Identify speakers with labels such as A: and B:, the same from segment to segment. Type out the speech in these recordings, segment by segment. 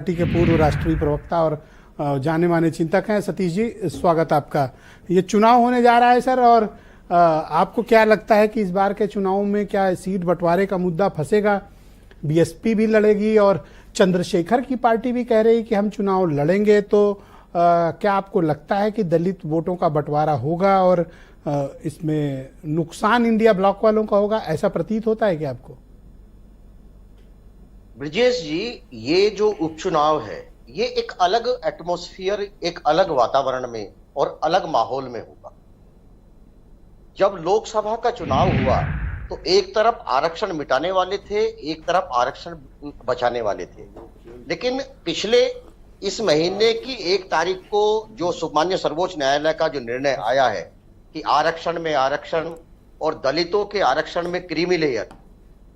A: Party के पूर्व राष्ट्रीय प्रवक्ता और जाने माने चिंतक हैं। सतीश जी, स्वागत आपका। ये चुनाव होने जा रहा है सर, और आपको क्या लगता है कि इस बार के चुनाव में क्या सीट बंटवारे का मुद्दा फंसेगा? बीएसपी भी लड़ेगी और चंद्रशेखर की पार्टी भी कह रही कि हम चुनाव लड़ेंगे, तो क्या आपको लगता है कि दलित वोटों का बंटवारा होगा और इसमें नुकसान इंडिया ब्लॉक वालों का होगा? ऐसा प्रतीत होता है क्या आपको?
B: ब्रिजेश जी, ये जो उपचुनाव है ये एक अलग एटमॉस्फेयर, एक अलग वातावरण में और अलग माहौल में होगा। जब लोकसभा का चुनाव हुआ तो एक तरफ आरक्षण मिटाने वाले थे, एक तरफ आरक्षण बचाने वाले थे। लेकिन पिछले इस महीने की 1 तारीख को जो माननीय सर्वोच्च न्यायालय का जो निर्णय आया है कि आरक्षण में आरक्षण और दलितों के आरक्षण में क्रीमी लेयर,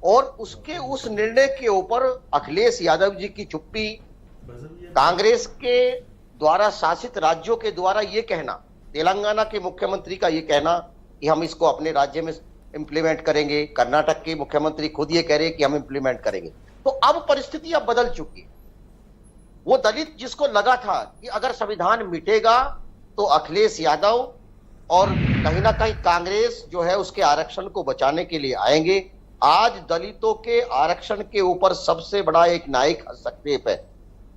B: और उसके उस निर्णय के ऊपर अखिलेश यादव जी की चुप्पी, कांग्रेस के द्वारा शासित राज्यों के द्वारा ये कहना, तेलंगाना के मुख्यमंत्री का ये कहना कि हम इसको अपने राज्य में इंप्लीमेंट करेंगे, कर्नाटक के मुख्यमंत्री खुद ये कह रहे हैं कि हम इंप्लीमेंट करेंगे। तो अब परिस्थिति अब बदल चुकी है। वो दलित जिसको लगा था कि अगर संविधान मिटेगा तो अखिलेश यादव और कहीं ना कहीं कांग्रेस जो है उसके आरक्षण को बचाने के लिए आएंगे, आज दलितों के आरक्षण के ऊपर सबसे बड़ा एक न्यायिक हस्तक्षेप है।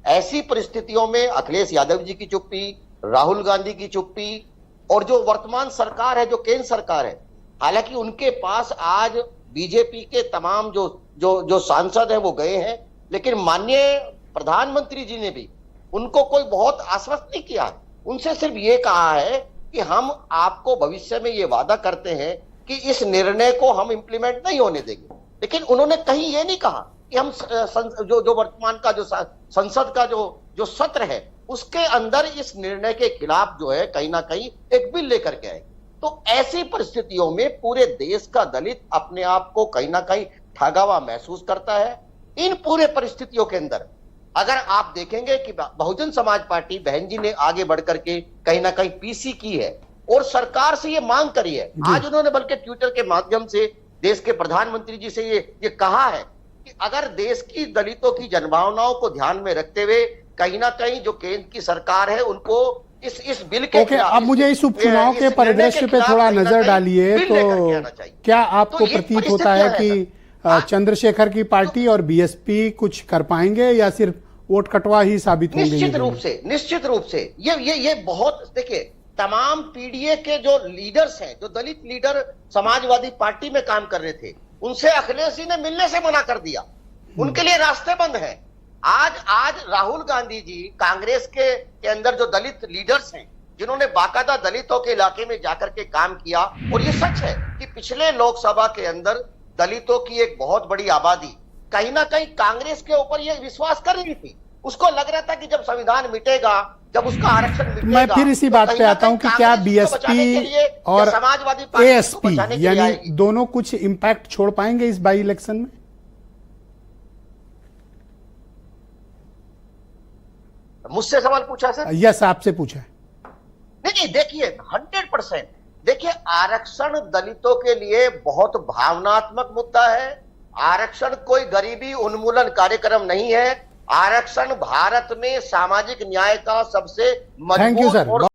B: ऐसी परिस्थितियों में अखिलेश यादव जी की चुप्पी, राहुल गांधी की चुप्पी, और जो वर्तमान सरकार है, जो केंद्र सरकार है, हालांकि उनके पास आज बीजेपी के तमाम जो सांसद हैं वो गए हैं, लेकिन माननीय प्रधानमंत्री जी ने भी उनको कोई बहुत आश्वस्त नहीं किया। उनसे सिर्फ ये कहा है कि हम आपको भविष्य में ये वादा करते हैं कि इस निर्णय को हम इंप्लीमेंट नहीं होने देंगे। लेकिन उन्होंने कहीं ये नहीं कहा कि हम जो वर्तमान का जो संसद का जो सत्र है उसके अंदर इस निर्णय के खिलाफ जो है कहीं ना कहीं एक बिल लेकर के आए। तो ऐसी परिस्थितियों में पूरे देश का दलित अपने आप को कहीं ना कहीं ठगा हुआ महसूस करता है। इन पूरे परिस्थितियों के अंदर अगर आप देखेंगे कि बहुजन समाज पार्टी बहन जी ने आगे बढ़कर के कहीं ना कहीं पीसी की है और सरकार से ये मांग करी है। आज उन्होंने बल्कि ट्विटर के माध्यम से देश के प्रधानमंत्री जी से ये कहा है कि अगर देश की दलितों की जनभावनाओं को ध्यान में रखते हुए कहीं ना कहीं जो केंद्र की सरकार है उनको इस बिल के
A: अब मुझे इस उपचुनाव के परिदृश्य पे थोड़ा नजर डालिए, तो क्या आपको प्रतीत होता है कि चंद्रशेखर की पार्टी और बीएसपी कुछ कर पाएंगे या सिर्फ वोट कटवा ही साबित होंगे?
B: निश्चित रूप से ये बहुत, देखिए, तमाम पीडीए के जो लीडर्स हैं, जो दलित लीडर समाजवादी पार्टी में काम कर रहे थे, उनसे अखिलेश जी ने मिलने से मना कर दिया। उनके लिए रास्ते बंद हैं। आज राहुल गांधी जी कांग्रेस के अंदर जो दलित लीडर्स हैं, जिन्होंने बाकायदा दलितों के इलाके में जाकर के काम किया, और ये सच है कि पिछले लोकसभा के अंदर दलितों की एक बहुत बड़ी आबादी कहीं ना कहीं कांग्रेस के ऊपर ये विश्वास कर रही थी। उसको लग रहा था कि जब संविधान मिटेगा, जब उसका आरक्षण मिटेगा,
A: मैं फिर इसी बात पे आता हूं कि क्या बीएसपी और
B: समाजवादी पार्टी
A: एएसपी यानी दोनों कुछ इंपैक्ट छोड़ पाएंगे इस बाई इलेक्शन में?
B: मुझसे सवाल पूछा सर?
A: यस, आपसे पूछा।
B: नहीं, देखिए 100%, देखिए, आरक्षण दलितों के लिए बहुत भावनात्मक मुद्दा है। आरक्षण कोई गरीबी उन्मूलन कार्यक्रम नहीं है। आरक्षण भारत में सामाजिक न्याय का सबसे मजबूत और